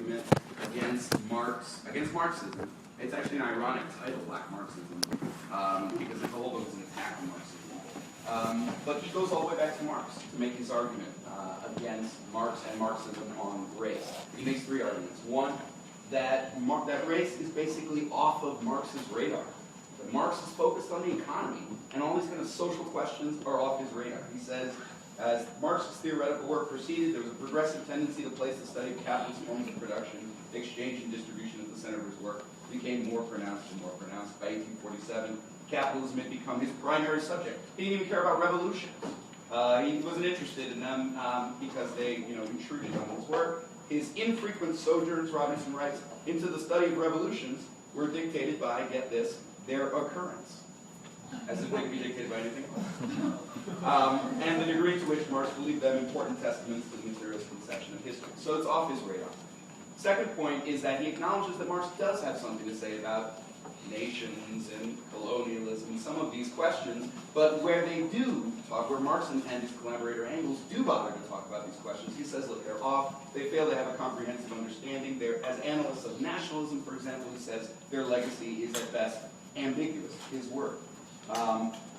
argument against Marxism. It's actually an ironic title, Black Marxism, because the whole book is an attack on Marxism. But he goes all the way back to Marx to make his argument against Marx and Marxism on race. He makes three arguments. One, that race is basically off of Marx's radar. That Marx is focused on the economy, and all these kind of social questions are off his radar. He says, as Marx's theoretical work proceeded, there was a progressive tendency to place the study of capitalist forms of production, exchange and distribution at the center of his work. It became more pronounced and more pronounced. By 1847, capitalism had become his primary subject. He didn't even care about revolutions. He wasn't interested in them because they, intruded on his work. His infrequent sojourns, Robinson writes, into the study of revolutions were dictated by, get this, their occurrence. As if they could be dictated by anything else. And the degree to which Marx believed them important testaments to the materialist conception of history. So it's off his radar. Second point is that he acknowledges that Marx does have something to say about nations and colonialism, some of these questions, but where they do talk, where Marx and his collaborator Engels do bother to talk about these questions, he says, look, they're off, they fail to have a comprehensive understanding. They're, as analysts of nationalism, for example, he says, their legacy is at best ambiguous, his word.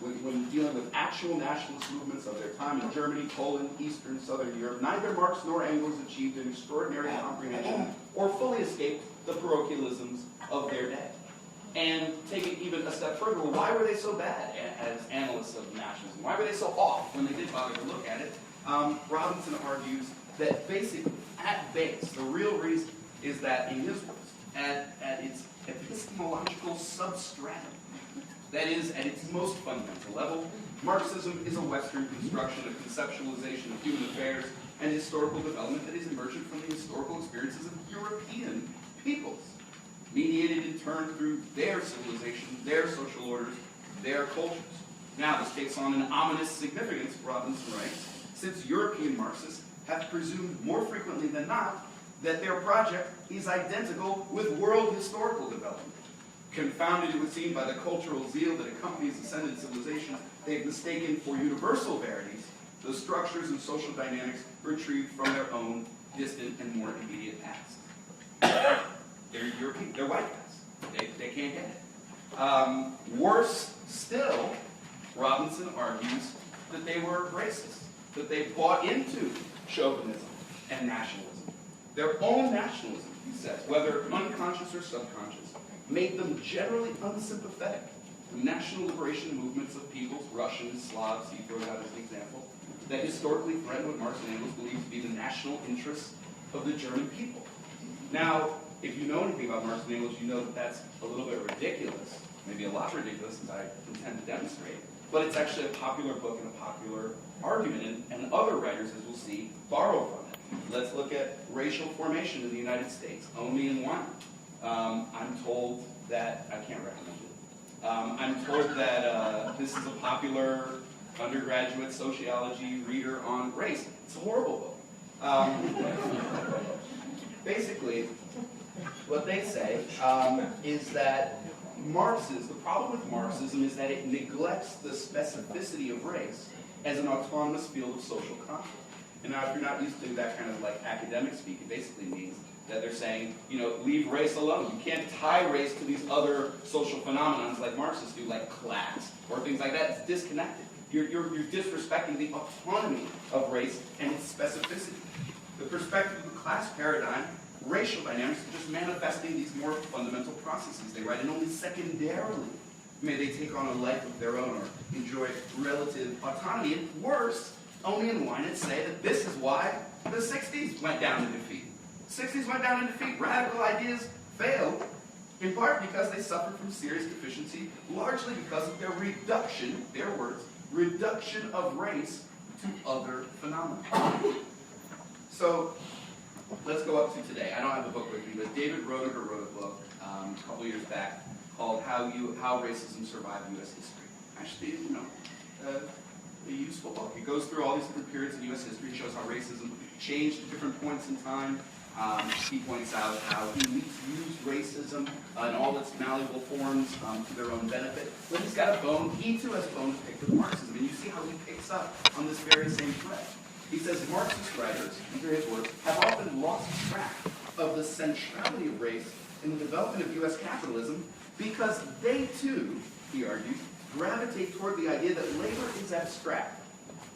When dealing with actual nationalist movements of their time in Germany, Poland, Eastern, Southern Europe, neither Marx nor Engels achieved an extraordinary comprehension or fully escaped the parochialisms of their day. And take it even a step further, well, why were they so bad as analysts of nationalism? Why were they so off when they did bother to look at it? Robinson argues that basically, at base, the real reason is that, in his words, at its epistemological substratum, that is, at its most fundamental level, Marxism is a Western construction of conceptualization of human affairs and historical development that is emergent from the historical experiences of European peoples, mediated in turn through their civilization, their social orders, their cultures. Now, this takes on an ominous significance, Robinson writes, since European Marxists have presumed more frequently than not that their project is identical with world historical development. Confounded, it would seem, by the cultural zeal that accompanies ascended civilizations, they have mistaken for universal verities the structures and social dynamics retrieved from their own distant and more immediate past. They're European, they're white guys. They can't get it. Worse still, Robinson argues that they were racist, that they bought into chauvinism and nationalism. Their own nationalism, he says, whether unconscious or subconscious, made them generally unsympathetic to national liberation movements of peoples, Russians, Slavs, he throws out as an example, that historically threatened what Marx and Engels believed to be the national interests of the German people. Now, if you know anything about Marx and Engels, you know that that's a little bit ridiculous, maybe a lot ridiculous, as I intend to demonstrate, but it's actually a popular book and a popular argument, and other writers, as we'll see, borrow from it. Let's look at racial formation in the United States, only in one. I'm told that, I can't recommend it. I'm told that this is a popular undergraduate sociology reader on race. It's a horrible book. Basically, what they say is that the problem with Marxism is that it neglects the specificity of race as an autonomous field of social conflict. And now, if you're not used to that kind of like academic speak, it basically means that they're saying, leave race alone. You can't tie race to these other social phenomenons like Marxists do, like class or things like that. It's disconnected. You're disrespecting the autonomy of race and its specificity. The perspective of the class paradigm, racial dynamics are just manifesting these more fundamental processes. They write, and only secondarily may they take on a life of their own or enjoy relative autonomy. And worse, only in whine and say that this is why the 60s went down in defeat. 60s went down in defeat. Radical ideas failed, in part because they suffered from serious deficiency, largely because of their reduction, their words, reduction of race to other phenomena. So, let's go up to today. I don't have the book with me, but David Roediger wrote a book a couple years back called How Racism Survived U.S. History. Actually, a useful book. It goes through all these different periods in U.S. history, shows how racism changed at different points in time. He points out how elites used racism in all its malleable forms to their own benefit. But he's got a bone, he too has a bone to pick with Marxism, and you see how he picks up on this very same thread. He says Marxist writers, these are his words, have often lost track of the centrality of race in the development of U.S. capitalism because they too, he argues, gravitate toward the idea that labor is abstract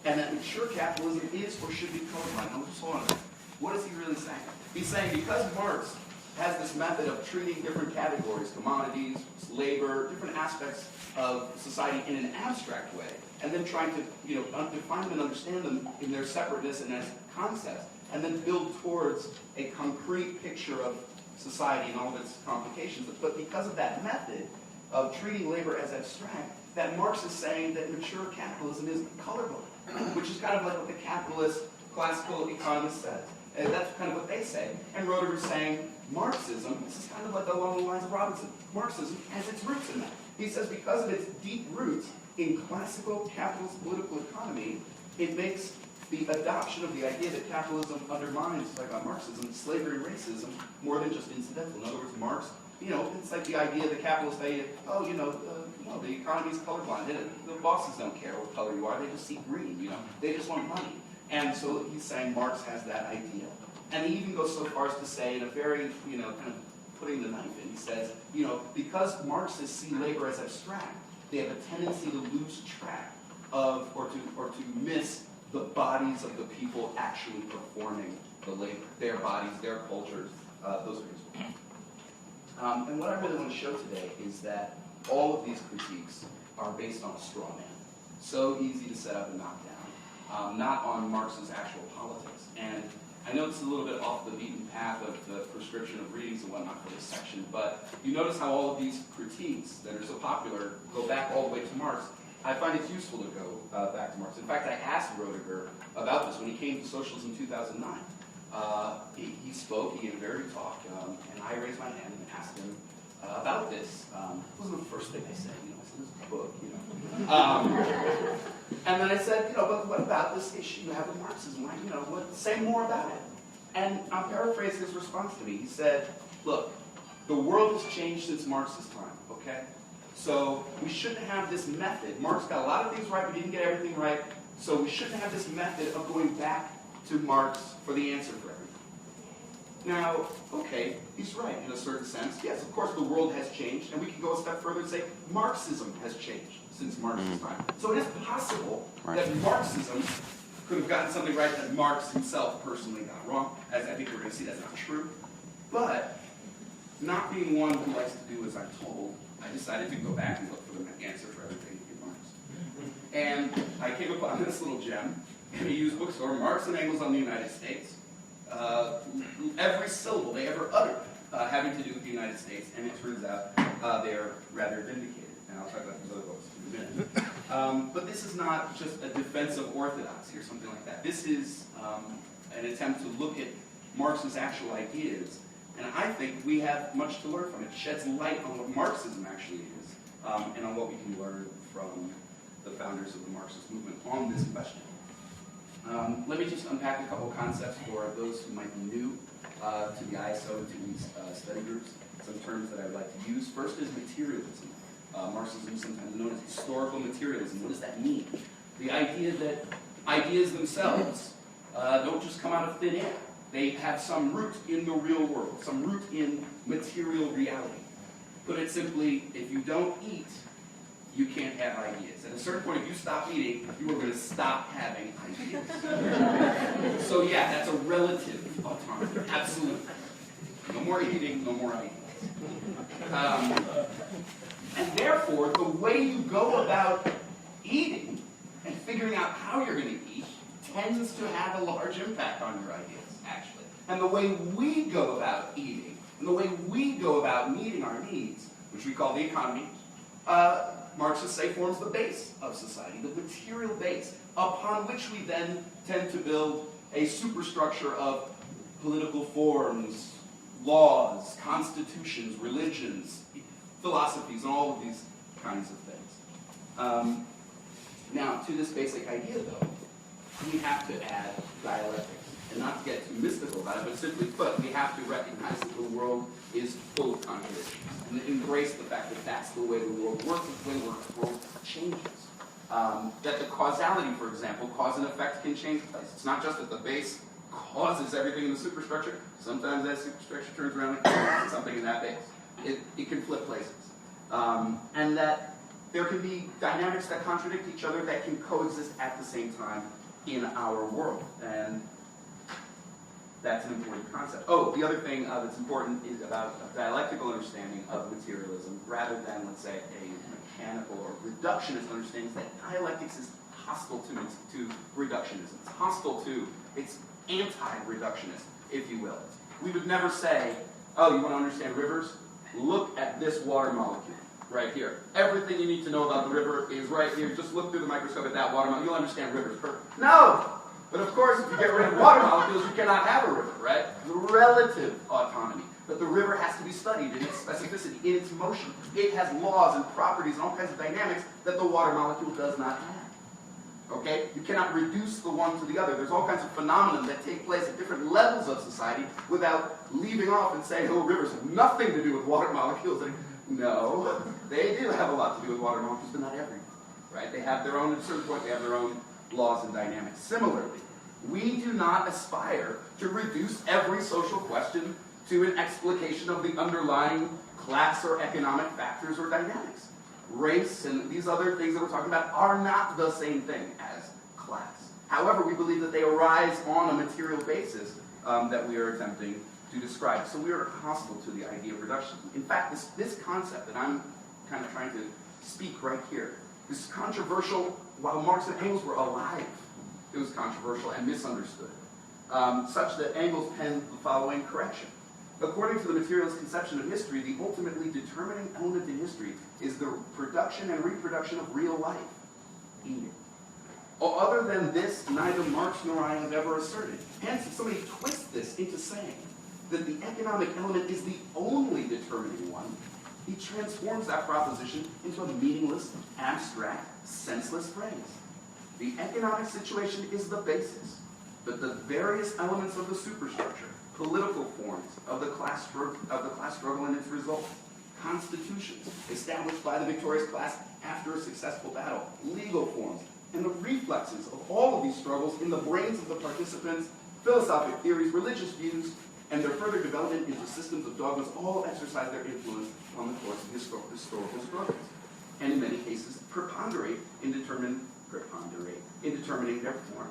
and that mature capitalism is or should be colorblind. Now, just hold on a minute. What is he really saying? He's saying because Marx has this method of treating different categories, commodities, labor, different aspects of society in an abstract way, and then trying to define them and understand them in their separateness and as concepts, and then build towards a concrete picture of society and all of its complications. But because of that method of treating labor as abstract, that Marx is saying that mature capitalism is colorblind, which is kind of like what the capitalist classical economist says. And that's kind of what they say. And Roederer's saying Marxism, this is kind of like along the lines of Robinson, Marxism has its roots in that. He says because of its deep roots in classical capitalist political economy, it makes the adoption of the idea that capitalism undermines, like Marxism, slavery, racism, more than just incidental. In other words, Marx, it's like the idea, the capitalist idea, the economy is colorblind. The bosses don't care what color you are, they just see green, they just want money. And so he's saying Marx has that idea. And he even goes so far as to say, in a very, kind of putting the knife in, he says, because Marxists see labor as abstract, they have a tendency to lose track of, or to miss the bodies of the people actually performing the labor, their bodies, their cultures, those kinds of things. And what I really want to show today is that all of these critiques are based on a straw man. So easy to set up and knock down, not on Marx's actual politics. And I know it's a little bit off the beaten path of the prescription of readings and whatnot for this section, but you notice how all of these critiques that are so popular go back all the way to Marx. I find it's useful to go back to Marx. In fact, I asked Roediger about this when he came to Socialism in 2009. He spoke, he gave a very talk, and I raised my hand and asked him about this. It wasn't the first thing I said, I said, this is a book, And then I said, but what about this issue you have with Marxism? Say more about it. And I'll paraphrase his response to me. He said, look, the world has changed since Marx's time, okay? So we shouldn't have this method. Marx got a lot of things right, we didn't get everything right, so we shouldn't have this method of going back to Marx for the answer for everything. Now, okay, he's right in a certain sense. Yes, of course the world has changed, and we can go a step further and say Marxism has changed since Marx's time. So it is possible that Marxism could have gotten something right that Marx himself personally got wrong, as I think we're going to see that's not true. But, not being one who likes to do as I'm told, I decided to go back and look for the answer for everything in Marx. And I came upon this little gem in a used bookstore, Marx and Engels on the United States. Every syllable they ever uttered having to do with the United States, and it turns out they're rather vindicated. And I'll talk about these other books in a minute. But this is not just a defense of orthodoxy or something like that. This is an attempt to look at Marx's actual ideas, and I think we have much to learn from it. It sheds light on what Marxism actually is, and on what we can learn from the founders of the Marxist movement on this question. Let me just unpack a couple of concepts for those who might be new to the ISO and to these study groups. Some terms that I'd like to use. First is materialism. Marxism is sometimes known as historical materialism. What does that mean? The idea that ideas themselves don't just come out of thin air. They have some root in the real world, some root in material reality. Put it simply, if you don't eat, you can't have ideas. At a certain point, if you stop eating, you are going to stop having ideas. So yeah, that's a relative autonomy. Absolutely. No more eating, no more ideas. And therefore, the way you go about eating and figuring out how you're going to eat tends to have a large impact on your ideas, actually. And the way we go about eating, and the way we go about meeting our needs, which we call the economy, Marxists say forms the base of society, the material base, upon which we then tend to build a superstructure of political forms, laws, constitutions, religions, philosophies, and all of these kinds of things. Now, to this basic idea, though, we have to add dialectics. And not to get too mystical about it, but simply put, we have to recognize that the world is full of contradictions. And embrace the fact that that's the way the world works, it's the way the world changes. That the causality, for example, cause and effect can change place. It's not just at the base causes everything in the superstructure. Sometimes that superstructure turns around and causes something in that base. It can flip places. And that there can be dynamics that contradict each other that can coexist at the same time in our world. And that's an important concept. Oh, the other thing that's important is about a dialectical understanding of materialism rather than, let's say, a mechanical or reductionist understanding, is that dialectics is hostile to reductionism. It's hostile to, it's anti-reductionist, if you will. We would never say, oh, you want to understand rivers? Look at this water molecule right here. Everything you need to know about the river is right here. Just look through the microscope at that water molecule. You'll understand rivers perfect. No! But of course, if you get rid of water molecules, you cannot have a river, right? The relative autonomy. But the river has to be studied in its specificity, in its motion. It has laws and properties and all kinds of dynamics that the water molecule does not have. Okay? You cannot reduce the one to the other. There's all kinds of phenomena that take place at different levels of society without leaving off and saying, oh, rivers have nothing to do with water molecules. Like, no, they do have a lot to do with water molecules, but not everything. Right? They have their own, at a certain point, they have their own laws and dynamics. Similarly, we do not aspire to reduce every social question to an explication of the underlying class or economic factors or dynamics. Race and these other things that we're talking about are not the same thing as class. However, we believe that they arise on a material basis that we are attempting to describe. So we are hostile to the idea of reduction. In fact, this concept that I'm kind of trying to speak right here, this is controversial while Marx and Engels were alive. It was controversial and misunderstood, such that Engels penned the following correction. According to the materialist conception of history, the ultimately determining element in history is the production and reproduction of real life. Eating. Other than this, neither Marx nor I have ever asserted. Hence, if somebody twists this into saying that the economic element is the only determining one, he transforms that proposition into a meaningless, abstract, senseless phrase. The economic situation is the basis, but the various elements of the superstructure, political forms of the class struggle and its results, constitutions established by the victorious class after a successful battle, legal forms, and the reflexes of all of these struggles in the brains of the participants, philosophic theories, religious views, and their further development into systems of dogmas all exercise their influence on the course of historical struggles, and in many cases preponderate in determining their form.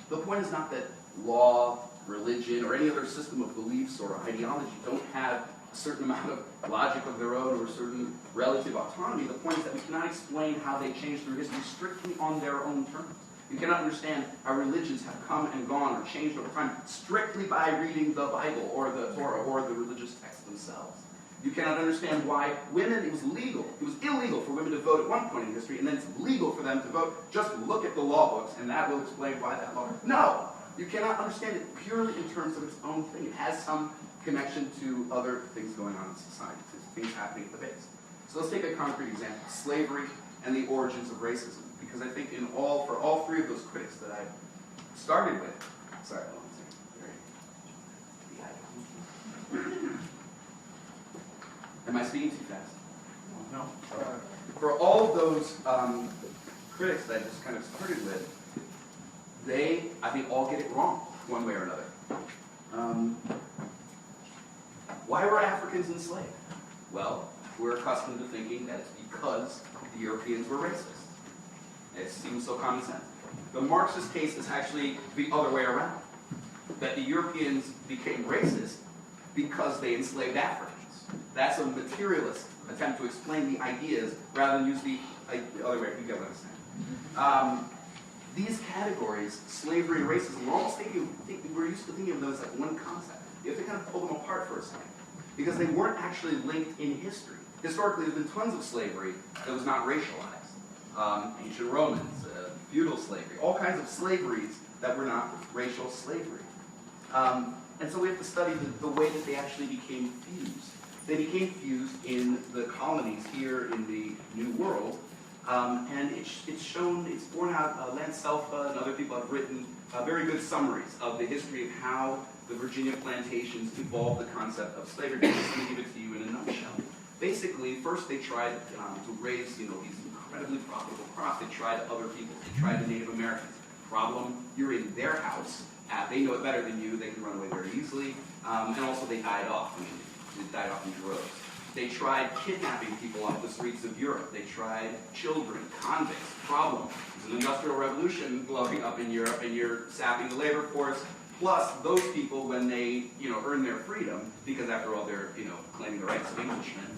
The point is not that law, religion, or any other system of beliefs or ideology don't have a certain amount of logic of their own or a certain relative autonomy. The point is that we cannot explain how they change through history strictly on their own terms. You cannot understand how religions have come and gone or changed over time strictly by reading the Bible or the Torah or the religious texts themselves. You cannot understand why women, it was illegal for women to vote at one point in history, and then it's legal for them to vote. Just look at the law books, and that will explain why that law. No! You cannot understand it purely in terms of its own thing. It has some connection to other things going on in society, to things happening at the base. So let's take a concrete example, slavery and the origins of racism. Because I think for all three of those critics that I started with, sorry, hold on a second. Am I speaking too fast? No. For all of those critics that I just kind of started with, they, I think, all get it wrong, one way or another. Why were Africans enslaved? Well, we're accustomed to thinking that it's because the Europeans were racist. It seems so common sense. The Marxist case is actually the other way around. That the Europeans became racist because they enslaved Africans. That's a materialist attempt to explain the ideas rather than use the other way. You get what I'm saying? These categories, slavery and racism, we're used to thinking of those as like one concept. You have to kind of pull them apart for a second. Because they weren't actually linked in history. Historically, there's been tons of slavery that was not racialized. Ancient Romans, feudal slavery, all kinds of slaveries that were not racial slavery. And so we have to study the way that they actually became fused. They became fused in the colonies here in the New World, and it's borne out, Lance Selfa and other people have written very good summaries of the history of how the Virginia plantations evolved the concept of slavery. I'm just going to give it to you in a nutshell. Basically, first they tried to raise, these incredibly profitable crops. They tried other people. They tried the Native Americans. Problem, you're in their house. They know it better than you. They can run away very easily. And also they died off. I mean, they died off in droves. They tried kidnapping people off the streets of Europe. They tried children, convicts, problem. There's an industrial revolution blowing up in Europe, and you're sapping the labor force. Plus, those people, when they, earn their freedom, because after all, they're, claiming the rights of Englishmen,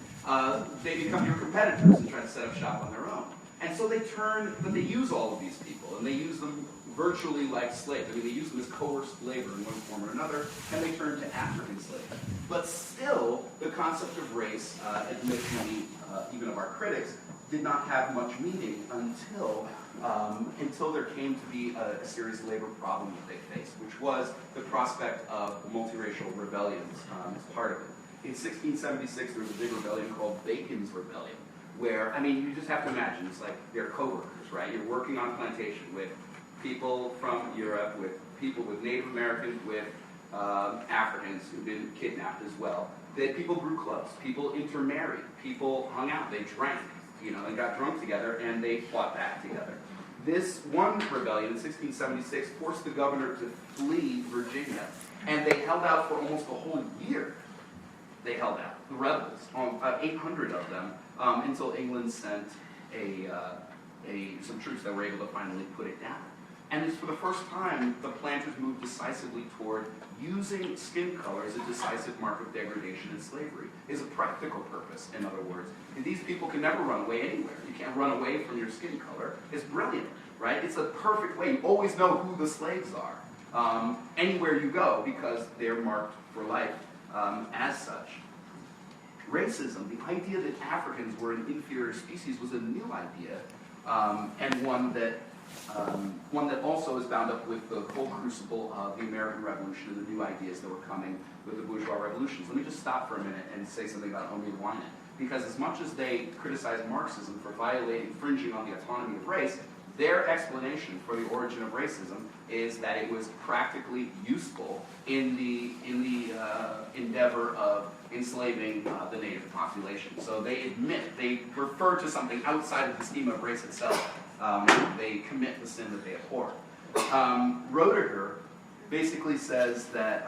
they become your competitors and try to set up shop on their own. And so they use all of these people, and they use them virtually like slaves. I mean, they use them as coerced labor in one form or another, and they turn to African slaves. But still, the concept of race, admittedly, even of our critics, did not have much meaning until there came to be a serious labor problem that they faced, which was the prospect of multiracial rebellions as part of it. In 1676, there was a big rebellion called Bacon's Rebellion, where, you just have to imagine, it's like they're co-workers, right? You're working on plantation with people from Europe, with people with Native Americans, with Africans who've been kidnapped as well. That people grew close, people intermarried, people hung out, they drank, and got drunk together, and they fought back together. This one rebellion in 1676 forced the governor to flee Virginia, and they held out for almost a whole year. They held out, the rebels, about 800 of them, until England sent some troops that were able to finally put it down. And it's for the first time the planters moved decisively toward using skin color as a decisive mark of degradation and slavery, is a practical purpose, in other words. And these people can never run away anywhere. You can't run away from your skin color. It's brilliant, right? It's a perfect way. You always know who the slaves are anywhere you go, because they're marked for life as such. Racism, the idea that Africans were an inferior species, was a new idea, and one that also is bound up with the whole crucible of the American Revolution and the new ideas that were coming with the bourgeois revolutions. Let me just stop for a minute and say something about Omi Wyman, because as much as they criticize Marxism for infringing on the autonomy of race, their explanation for the origin of racism is that it was practically useful in the endeavor of enslaving the native population. So they refer to something outside of the scheme of race itself. They commit the sin that they abhor. Roediger basically says that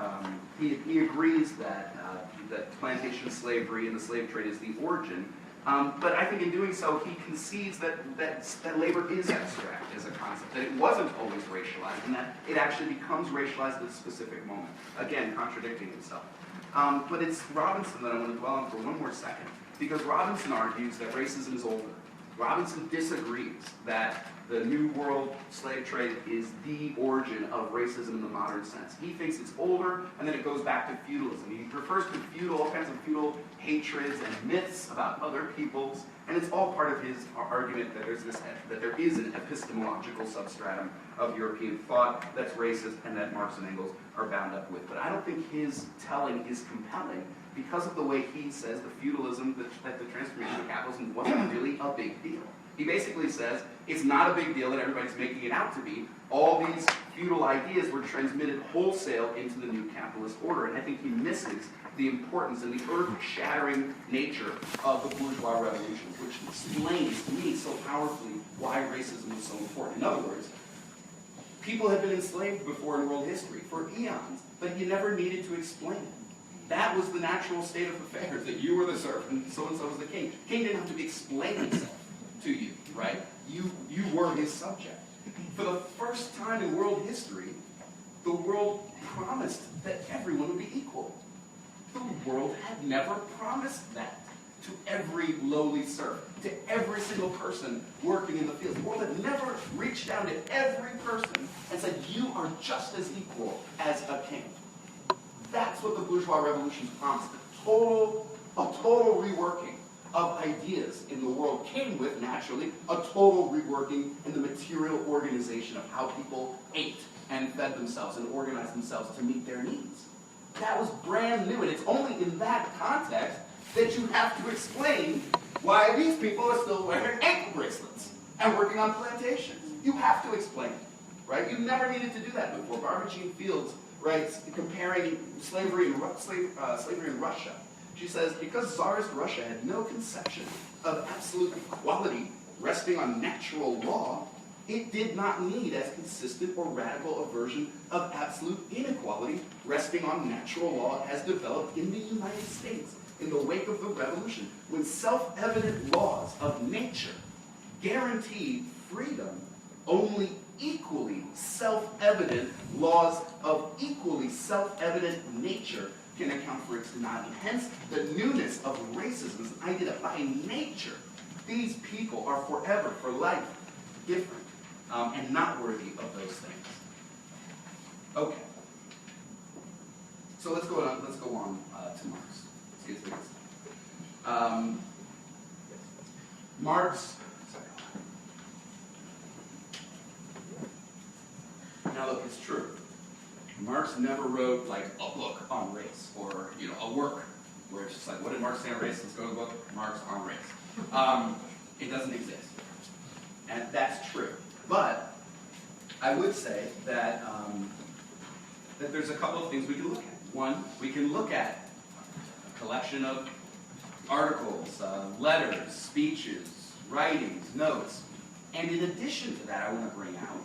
he agrees that plantation slavery and the slave trade is the origin. But I think in doing so, he concedes that labor is abstract as a concept, that it wasn't always racialized, and that it actually becomes racialized at a specific moment. Again, contradicting himself. But it's Robinson that I want to dwell on for one more second, because Robinson argues that racism is older. Robinson disagrees that the New World slave trade is the origin of racism in the modern sense. He thinks it's older, and then it goes back to feudalism. He refers to all kinds of feudal hatreds and myths about other peoples, and it's all part of his argument that there is an epistemological substratum of European thought that's racist and that Marx and Engels are bound up with. But I don't think his telling is compelling, because of the way he says the feudalism, that the transformation of capitalism wasn't really a big deal. He basically says it's not a big deal that everybody's making it out to be. All these feudal ideas were transmitted wholesale into the new capitalist order, and I think he misses the importance and the earth-shattering nature of the bourgeois revolution, which explains to me so powerfully why racism is so important. In other words, people have been enslaved before in world history for eons, but you never needed to explain it. That was the natural state of affairs, that you were the serf and so was the king. King didn't have to explain himself to you, right? You were his subject. For the first time in world history, the world promised that everyone would be equal. The world had never promised that to every lowly serf, to every single person working in the fields. The world had never reached down to every person and said, you are just as equal as a king. That's what the bourgeois revolution promised. A total reworking of ideas in the world came with, naturally, a total reworking in the material organization of how people ate and fed themselves and organized themselves to meet their needs. That was brand new, and it's only in that context that you have to explain why these people are still wearing ankle bracelets and working on plantations. You have to explain it, right? You never needed to do that before. Barbara Jean Fields writes, comparing slavery in Russia. She says, because Tsarist Russia had no conception of absolute equality resting on natural law, It did not need as consistent or radical a version of absolute inequality resting on natural law as developed in the United States in the wake of the Revolution, when self-evident laws of nature guaranteed freedom. Only equally self-evident laws of equally self-evident nature can account for its denial. And hence, the newness of racism is an idea that by nature, these people are forever, for life, different, and not worthy of those things. Okay. So let's go on to Marx. Let's get to this. Marx. Now look, it's true. Marx never wrote like a book on race or a work where it's just like, what did Marx say on race? Let's go to the book, Marx on race. It doesn't exist. And that's true. But I would say that, that there's a couple of things we can look at. One, we can look at a collection of articles, letters, speeches, writings, notes. And in addition to that, I want to bring out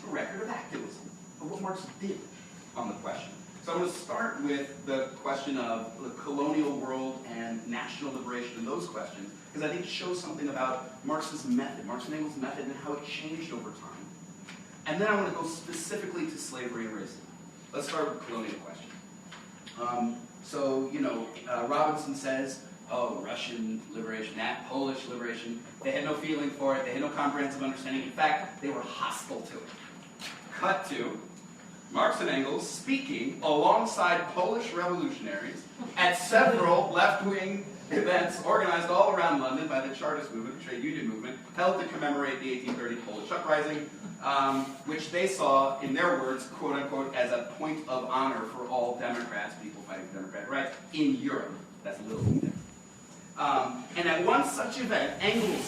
a record of activism, of what Marx did on the question. So I'm going to start with the question of the colonial world and national liberation and those questions, because I think it shows something about Marx's method, Marx and Engels' method, and how it changed over time. And then I want to go specifically to slavery and racism. Let's start with the colonial question. Robinson says, oh, Russian liberation, that Polish liberation, they had no feeling for it, they had no comprehensive understanding. In fact, they were hostile to it. Cut to Marx and Engels speaking alongside Polish revolutionaries at several left-wing events organized all around London by the Chartist movement, the trade union movement, held to commemorate the 1830 Polish uprising, which they saw, in their words, quote-unquote, as a point of honor for all Democrats, people fighting for democratic rights, in Europe. That's a little bit different. And at one such event, Engels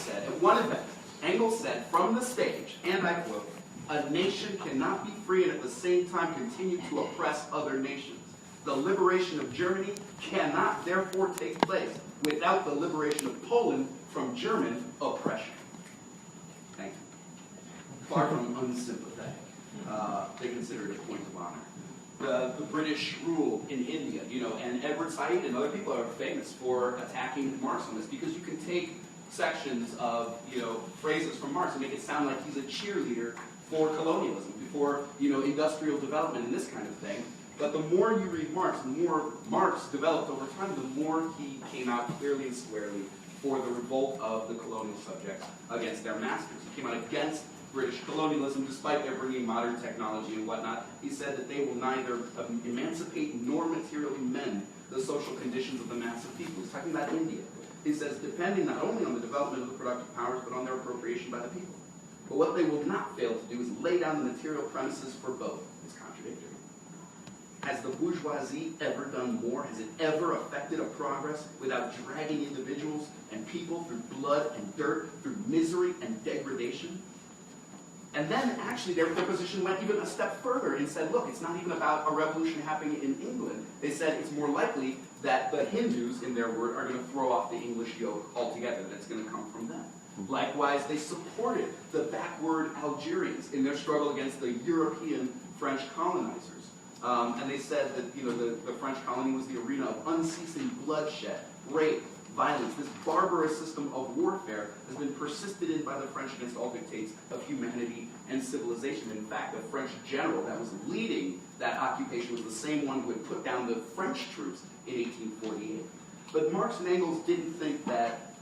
said from the stage, and I quote, "A nation cannot be free and at the same time continue to oppress other nations. The liberation of Germany cannot therefore take place without the liberation of Poland from German oppression." Thank you. Far from unsympathetic. They consider it a point of honor. The British rule in India, and Edward Said and other people are famous for attacking Marx on this, because you can take sections of, phrases from Marx and make it sound like he's a cheerleader for colonialism, for, industrial development and this kind of thing. But the more you read Marx, the more Marx developed over time, the more he came out clearly and squarely for the revolt of the colonial subjects against their masters. He came out against British colonialism, despite their bringing modern technology and whatnot. He said that they will neither emancipate nor materially mend the social conditions of the mass of people. He's talking about India. He says, depending not only on the development of the productive powers, but on their appropriation by the people. But what they will not fail to do is lay down the material premises for both. It's contradictory. Has the bourgeoisie ever done more? Has it ever affected a progress without dragging individuals and people through blood and dirt, through misery and degradation? And then, actually, their position went even a step further and said, look, it's not even about a revolution happening in England. They said it's more likely that the Hindus, in their word, are going to throw off the English yoke altogether, that it's going to come from them. Likewise, they supported the backward Algerians in their struggle against the European French colonizers. And they said that the French colony was the arena of unceasing bloodshed, rape, violence. This barbarous system of warfare has been persisted in by the French against all dictates of humanity and civilization. In fact, the French general that was leading that occupation was the same one who had put down the French troops in 1848. But Marx and Engels didn't think that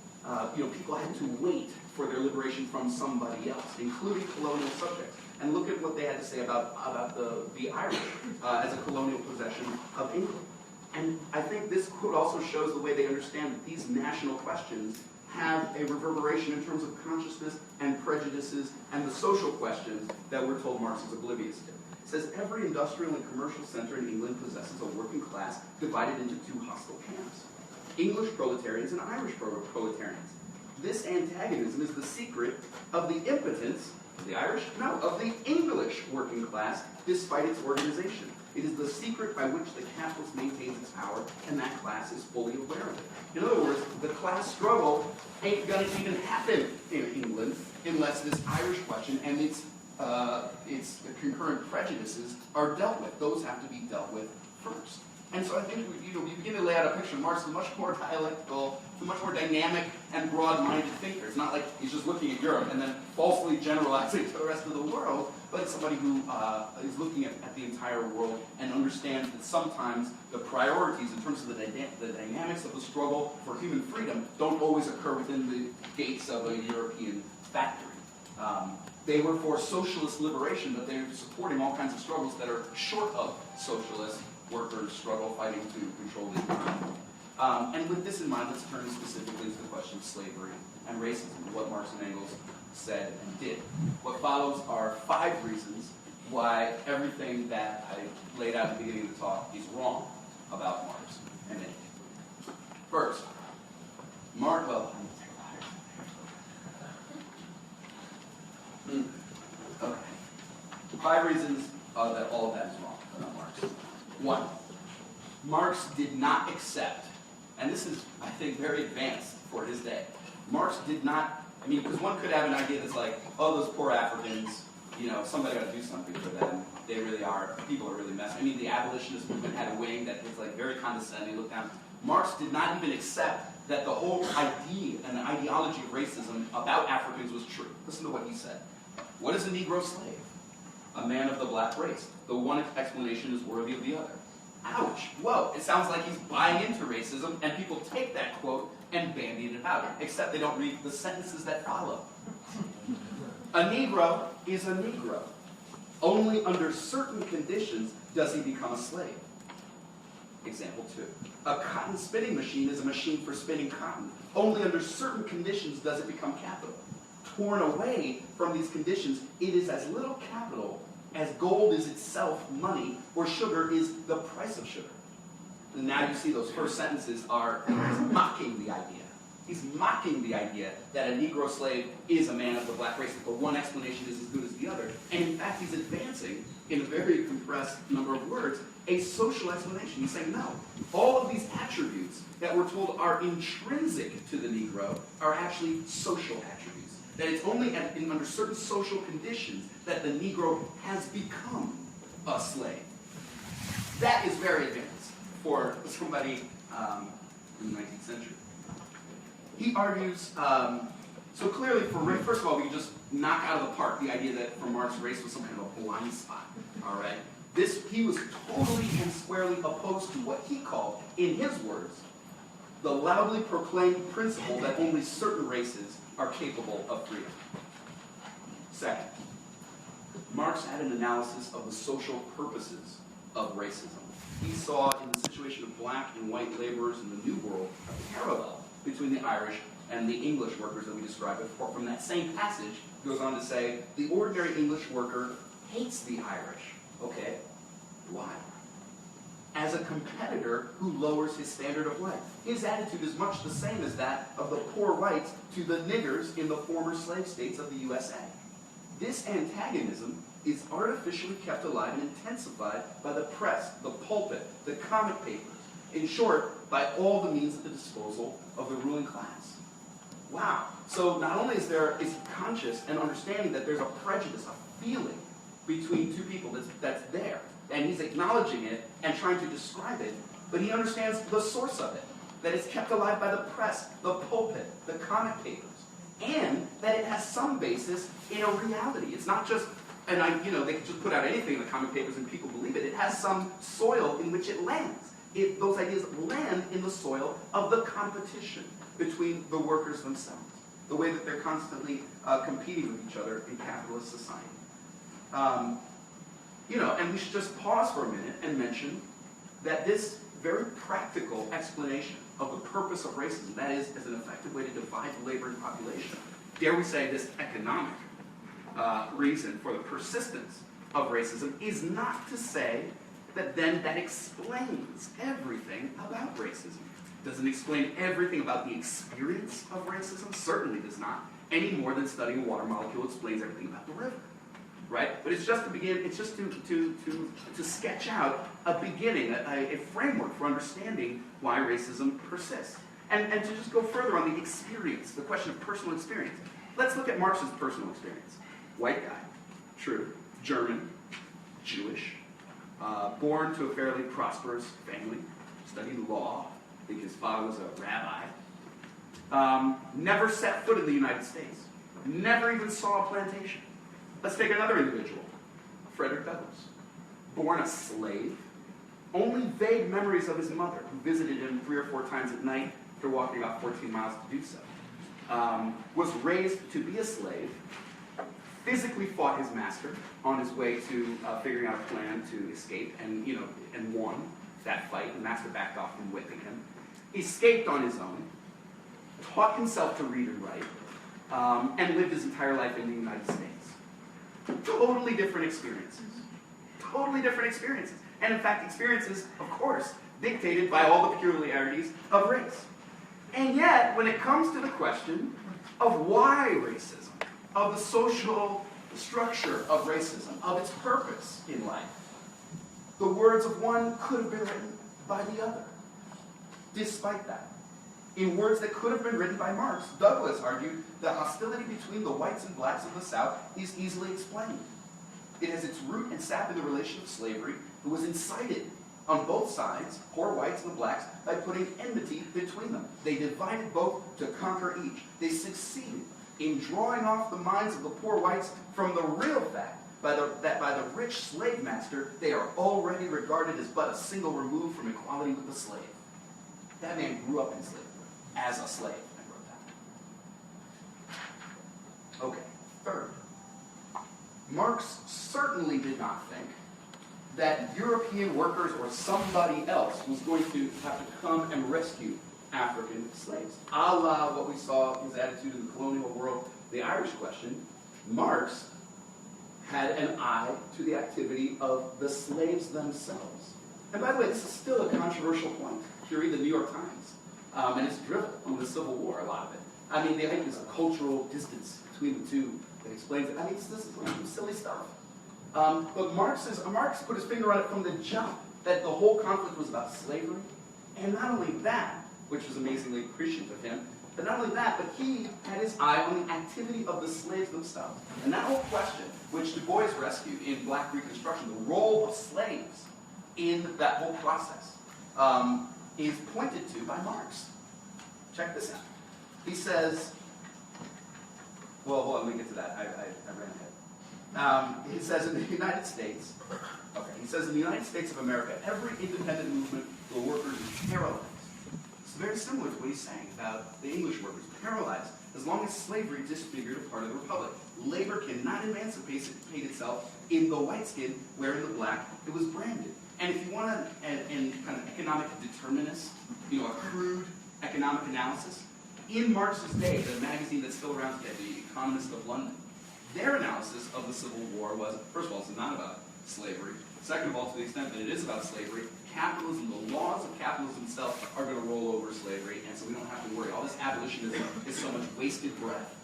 people had to wait for their liberation from somebody else, including colonial subjects. And look at what they had to say about the Irish as a colonial possession of England. And I think this quote also shows the way they understand that these national questions have a reverberation in terms of consciousness and prejudices and the social questions that we're told Marx is oblivious to. It says every industrial and commercial center in England possesses a working class divided into two hostile camps: English proletarians and Irish proletarians. This antagonism is the secret of the impotence of the Irish, no, of the English working class, despite its organization. It is the secret by which the capitalist maintains its power, and that class is fully aware of it. In other words, the class struggle ain't going to even happen in England unless this Irish question and its concurrent prejudices are dealt with. Those have to be dealt with first. And so I think we begin to lay out a picture of Marx as a much more dialectical, a much more dynamic and broad-minded thinker. It's not like he's just looking at Europe and then falsely generalizing to the rest of the world, but it's somebody who is looking at the entire world and understands that sometimes the priorities in terms of the dynamics of the struggle for human freedom don't always occur within the gates of a European factory. They were for socialist liberation, but they're supporting all kinds of struggles that are short of socialist workers' struggle fighting to control the economy. And with this in mind, let's turn specifically to the question of slavery and racism, what Marx and Engels said and did. What follows are 5 reasons why everything that I laid out at the beginning of the talk is wrong about Marx and Engels. First, Marx, okay. 5 reasons that all of that is wrong about Marx. 1, Marx did not accept, and this is, I think, very advanced for his day. Marx did not, because one could have an idea that's like, oh, those poor Africans, somebody got to do something for them. They really are, people are really messy. The abolitionist movement had a wing that was like very condescending, looked down. Marx did not even accept that the whole idea and the ideology of racism about Africans was true. Listen to what he said. What is a Negro slave? A man of the black race. The one explanation is worthy of the other. Ouch. Whoa. It sounds like he's buying into racism, and people take that quote and bandy it about, except they don't read the sentences that follow. A Negro is a Negro. Only under certain conditions does he become a slave. Example 2. A cotton spinning machine is a machine for spinning cotton. Only under certain conditions does it become capital. Torn away from these conditions, it is as little capital as gold is itself money, or sugar is the price of sugar. And now you see those first sentences are mocking the idea. He's mocking the idea that a Negro slave is a man of the black race, but one explanation is as good as the other. And in fact, he's advancing, in a very compressed number of words, a social explanation. He's saying, no, all of these attributes that we're told are intrinsic to the Negro are actually social attributes. That it's only under certain social conditions that the Negro has become a slave. That is very advanced for somebody in the 19th century. He argues, so clearly first of all, we can just knock out of the park the idea that for Marx, race was some kind of a blind spot, all right? He was totally and squarely opposed to what he called, in his words, the loudly proclaimed principle that only certain races are capable of freedom. Second, Marx had an analysis of the social purposes of racism. He saw in the situation of black and white laborers in the New World a parallel between the Irish and the English workers that we described before. From that same passage, he goes on to say, the ordinary English worker hates the Irish. Okay, why? As a competitor who lowers his standard of life. His attitude is much the same as that of the poor whites to the niggers in the former slave states of the USA. This antagonism is artificially kept alive and intensified by the press, the pulpit, the comic papers. In short, by all the means at the disposal of the ruling class. Wow. So not only is conscious and understanding that there's a prejudice, a feeling between two people that's there, and he's acknowledging it and trying to describe it, but he understands the source of it, that it's kept alive by the press, the pulpit, the comic papers, and that it has some basis in a reality. It's not just, they can just put out anything in the comic papers and people believe it. It has some soil in which it lands. Those ideas land in the soil of the competition between the workers themselves, the way that they're constantly competing with each other in capitalist society. And we should just pause for a minute and mention that this very practical explanation of the purpose of racism, that is, as an effective way to divide the laboring population, dare we say this economic reason for the persistence of racism, is not to say that then that explains everything about racism. Does it explain everything about the experience of racism? Certainly does not, any more than studying a water molecule explains everything about the river. right? But it's just to begin, it's just to sketch out a beginning, a framework for understanding why racism persists. And to just go further on the experience, the question of personal experience. Let's look at Marx's personal experience. White guy, true, German, Jewish, born to a fairly prosperous family, studied law, I think his father was a rabbi, never set foot in the United States, never even saw a plantation. Let's take another individual, Frederick Douglass, born a slave, only vague memories of his mother, who visited him 3 or 4 times at night after walking about 14 miles to do so. Was raised to be a slave, physically fought his master on his way to figuring out a plan to escape, and won that fight. The master backed off from whipping him. Escaped on his own, taught himself to read and write, and lived his entire life in the United States. Totally different experiences. Totally different experiences. And in fact, experiences, of course, dictated by all the peculiarities of race. And yet, when it comes to the question of why racism, of the social structure of racism, of its purpose in life, the words of one could have been written by the other. Despite that, in words that could have been written by Marx, Douglass argued that hostility between the whites and blacks of the South is easily explained. It has its root and sap in the relation of slavery, that was incited on both sides, poor whites and the blacks, by putting enmity between them. They divided both to conquer each. They succeeded in drawing off the minds of the poor whites from the real fact that by the rich slave master, they are already regarded as but a single remove from equality with the slave. That man grew up in slavery, as a slave, I wrote that. Okay, third. Marx certainly did not think that European workers or somebody else was going to have to come and rescue African slaves. A la what we saw his attitude in the colonial world, the Irish question. Marx had an eye to the activity of the slaves themselves. And by the way, this is still a controversial point. If you read the New York Times, and it's driven on the Civil War, a lot of it. I mean, they have this cultural distance between the two that explains it. I mean, this is like some silly stuff. But Marx put his finger on it from the jump, that the whole conflict was about slavery. And not only that, which was amazingly appreciative of him, but not only that, but he had his eye on the activity of the slaves themselves. And that whole question, which Du Bois rescued in Black Reconstruction, the role of slaves in that whole process, is pointed to by Marx. Check this out. He says, well, hold on, let me get to that. I ran ahead. He says in the United States, in the United States of America, every independent movement for workers is paralyzed. It's very similar to what he's saying about the English workers, paralyzed as long as slavery disfigured a part of the republic. Labor cannot emancipate itself in the white skin, where in the black it was branded. And if you want an kind of economic determinist, a crude economic analysis, in Marx's day, the magazine that's still around today, The Economist of London, their analysis of the Civil War was, first of all, it's not about slavery. Second of all, to the extent that it is about slavery, capitalism, the laws of capitalism itself are going to roll over slavery, and so we don't have to worry. All this abolitionism is so much wasted breath.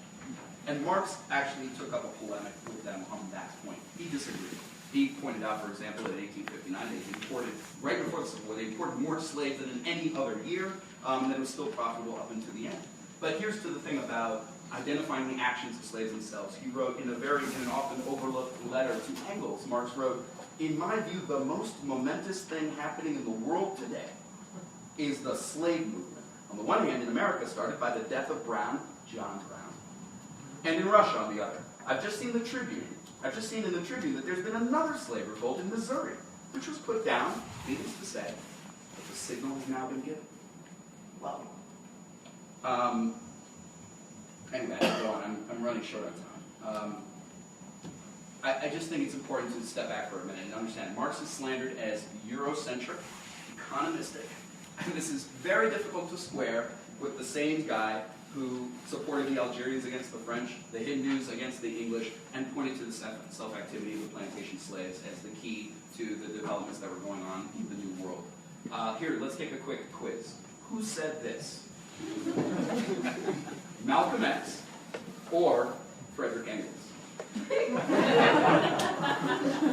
And Marx actually took up a polemic with them on that point. He disagreed. He pointed out, for example, that in 1859 they imported, right before the Civil War, they imported more slaves than in any other year, and it was still profitable up until the end. But here's to the thing about identifying the actions of slaves themselves. He wrote in an often overlooked letter to Engels, Marx wrote, "In my view, the most momentous thing happening in the world today is the slave movement. On the one hand, in America, started by the death of Brown, John Brown, and in Russia on the other. I've just seen in the Tribune that there's been another slave revolt in Missouri, which was put down, needless to say, but the signal has now been given." Well, anyway, I go on. I'm running short on time. I just think it's important to step back for a minute and understand Marx is slandered as Eurocentric, economistic, and this is very difficult to square with the same guy who supported the Algerians against the French, the Hindus against the English, and pointed to the self-activity of the plantation slaves as the key to the developments that were going on in the New World. Here, let's take a quick quiz. Who said this? Malcolm X or Frederick Engels?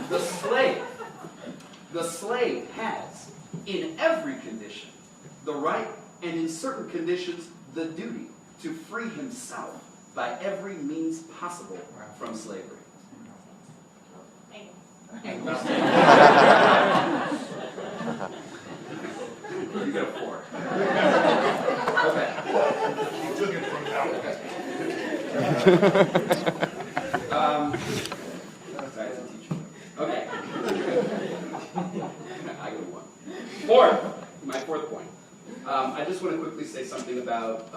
The slave has, in every condition, the right, and in certain conditions, the duty to free himself by every means possible from slavery. Engels. You get a 4. Okay. You took it from now. Sorry, as a teacher. Okay. I go 1. 4. My 4th point. I just want to quickly say something about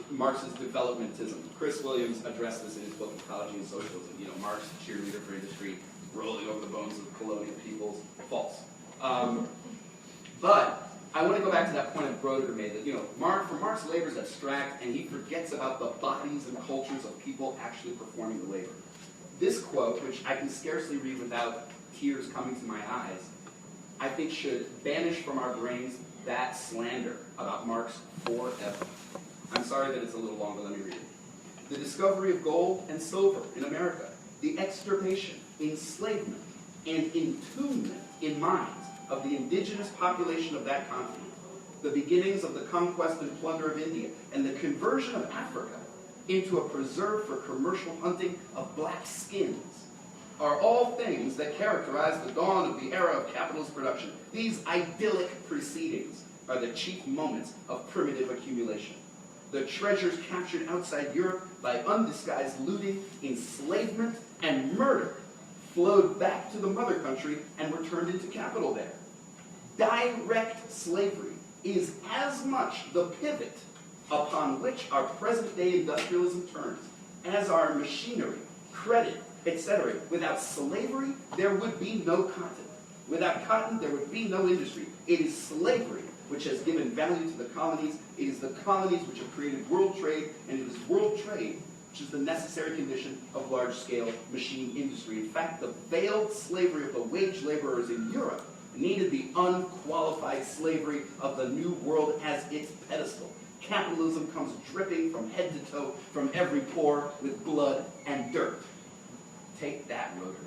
Marx's developmentism. Chris Williams addressed this in his book, Ecology and Socialism. You know, Marx, cheerleader for industry, rolling over the bones of colonial peoples. False. But I want to go back to that point that Broder made, that, for Marx, labor is abstract, and he forgets about the bodies and cultures of people actually performing the labor. This quote, which I can scarcely read without tears coming to my eyes, I think should banish from our brains that slander about Marx forever. I'm sorry that it's a little long, but let me read it. The discovery of gold and silver in America, the extirpation, enslavement, and entombment in mines of the indigenous population of that continent, the beginnings of the conquest and plunder of India, and the conversion of Africa into a preserve for commercial hunting of black skins, are all things that characterize the dawn of the era of capitalist production. These idyllic proceedings are the chief moments of primitive accumulation. The treasures captured outside Europe by undisguised looting, enslavement, and murder flowed back to the mother country and were turned into capital there. Direct slavery is as much the pivot upon which our present-day industrialism turns as our machinery, credit, etc. Without slavery, there would be no cotton. Without cotton, there would be no industry. It is slavery which has given value to the colonies. It is the colonies which have created world trade, and it is world trade which is the necessary condition of large-scale machine industry. In fact, the veiled slavery of the wage laborers in Europe needed the unqualified slavery of the New World as its pedestal. Capitalism comes dripping from head to toe from every pore with blood and dirt. Take that, Roder.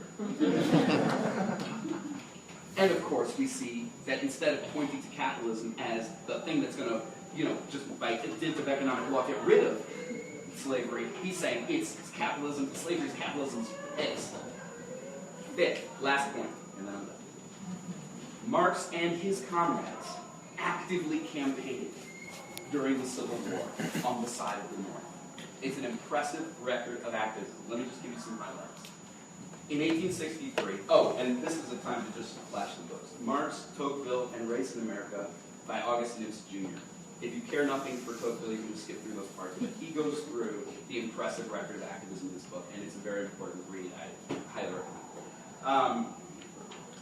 And of course, we see that instead of pointing to capitalism as the thing that's going to, just by dint of economic law get rid of slavery, he's saying it's capitalism, slavery is capitalism's pedestal. 5th, last point, and then I'm done. Marx and his comrades actively campaigned during the Civil War on the side of the North. It's an impressive record of activism. Let me just give you some highlights. In 1863, and this is a time to just flash the books. Marx, Tocqueville, and Race in America by August Nibs Jr. If you care nothing for Tocqueville, you can just skip through those parts. But he goes through the impressive record of activism in this book, and it's a very important read. I highly recommend it.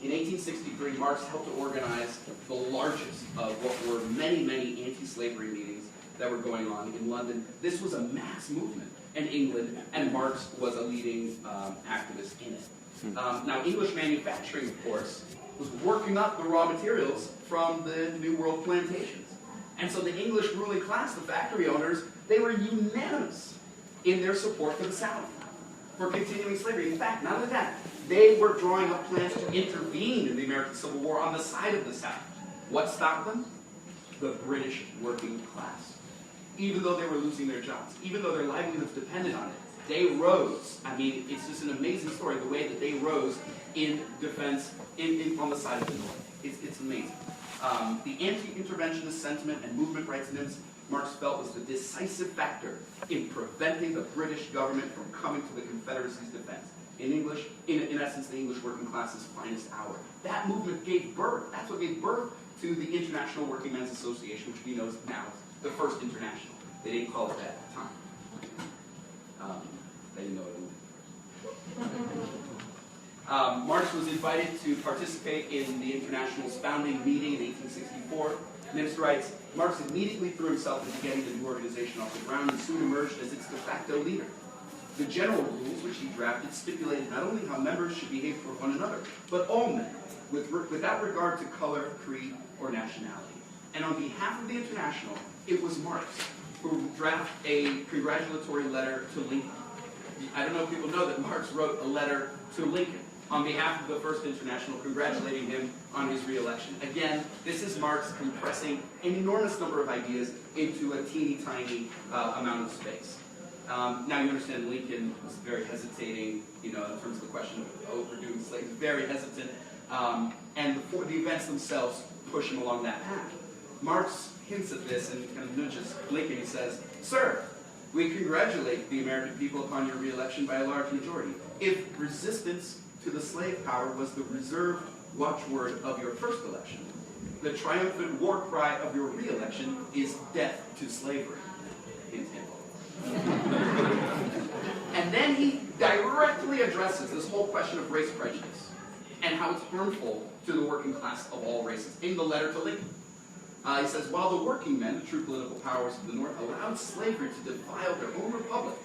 In 1863, Marx helped to organize the largest of what were many, many anti-slavery meetings that were going on in London. This was a mass movement in England, and Marx was a leading activist in it. Now, English manufacturing, of course, was working up the raw materials from the New World plantations. And so the English ruling class, the factory owners, they were unanimous in their support for the South, for continuing slavery. In fact, not only that, they were drawing up plans to intervene in the American Civil War on the side of the South. What stopped them? The British working class. Even though they were losing their jobs, even though their livelihoods depended on it, they rose. I mean, it's just an amazing story, the way that they rose in defense on the side of the North. It's amazing. The anti-interventionist sentiment and movement rights Nibs Marx felt was the decisive factor in preventing the British government from coming to the Confederacy's defense. In English, in essence, the English working class's finest hour. That movement gave birth. That's what gave birth to the International Working Men's Association, which we know is now the first international. They didn't call it that at the time. They didn't know it either. Marx was invited to participate in the International's founding meeting in 1864. Nibs writes, Marx immediately threw himself into getting the new organization off the ground and soon emerged as its de facto leader. The general rules which he drafted stipulated not only how members should behave toward one another, but all men, without regard to color, creed, or nationality. And on behalf of the International, it was Marx who drafted a congratulatory letter to Lincoln. I don't know if people know that Marx wrote a letter to Lincoln on behalf of the First International congratulating him on his re-election. Again, this is Marx compressing an enormous number of ideas into a teeny tiny amount of space. Now you understand Lincoln was very hesitating, in terms of the question of overdoing slaves, very hesitant, and the events themselves push him along that path. Marx hints at this and kind of nudges Lincoln. He says, "Sir, we congratulate the American people upon your re-election by a large majority. If resistance to the slave power was the reserved watchword of your first election, the triumphant war cry of your re-election is death to slavery." Hint, hint. And then he directly addresses this whole question of race prejudice and how it's harmful to the working class of all races in the letter to Lincoln. He says, "While the working men, the true political powers of the North, allowed slavery to defile their own republic,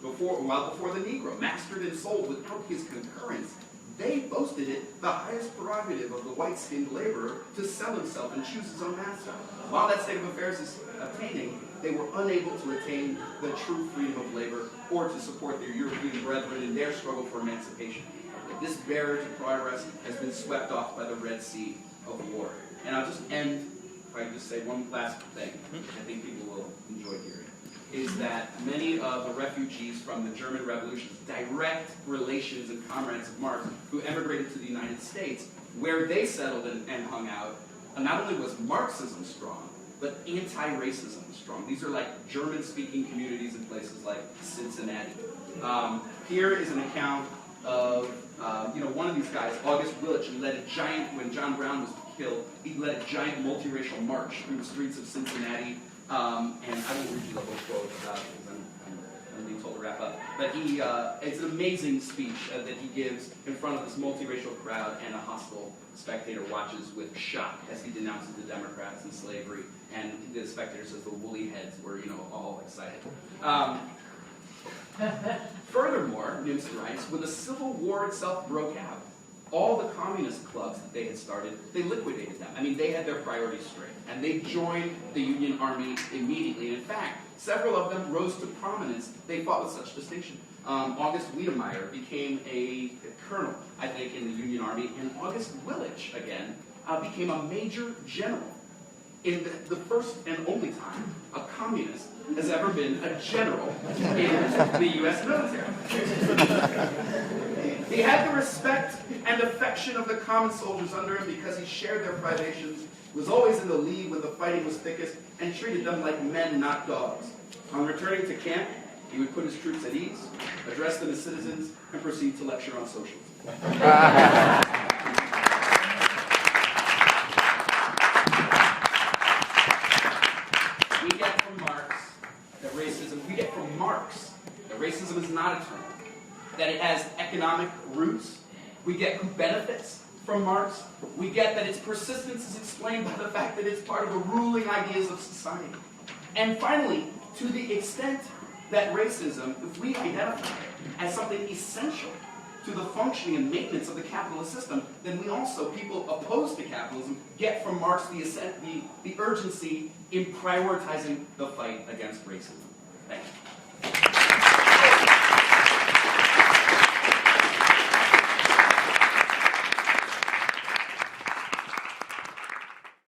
while before the Negro, mastered and sold without his concurrence, they boasted it the highest prerogative of the white-skinned laborer to sell himself and choose his own master. While that state of affairs is obtaining, they were unable to attain the true freedom of labor or to support their European brethren in their struggle for emancipation. This barrier to progress has been swept off by the Red Sea of war." And I'll just end, if I can just say one last thing, which I think people will enjoy hearing, is that many of the refugees from the German Revolution, direct relations and comrades of Marx, who emigrated to the United States, where they settled and hung out, not only was Marxism strong, but anti-racism was strong. These are like German-speaking communities in places like Cincinnati. Here is an account of one of these guys, August Willich, who led a giant, when John Brown was killed, he led a giant multiracial march through the streets of Cincinnati. And I won't read you the whole quote because I'm being told to wrap up. But it's an amazing speech that he gives in front of this multiracial crowd, and a hostile spectator watches with shock as he denounces the Democrats and slavery. And the spectator says the woolly heads were, all excited. Furthermore, Nimson writes, when the Civil War itself broke out, all the communist clubs that they had started, they liquidated them. I mean, they had their priorities straight. And they joined the Union Army immediately. And in fact, several of them rose to prominence. They fought with such distinction. August Wiedemeyer became a colonel, I think, in the Union Army. And August Willich, again, became a major general. In the first and only time a communist has ever been a general in the U.S. military. He had the respect and affection of the common soldiers under him because he shared their privations, was always in the lead when the fighting was thickest, and treated them like men, not dogs. On returning to camp, he would put his troops at ease, address them as citizens, and proceed to lecture on socialism. We get from Marx that racism is not eternal, that it has economic roots. We get who benefits from Marx. We get that its persistence is explained by the fact that it's part of the ruling ideas of society. And finally, to the extent that racism, if we identify it as something essential to the functioning and maintenance of the capitalist system, then we also, people opposed to capitalism, get from Marx the urgency in prioritizing the fight against racism. Thank you.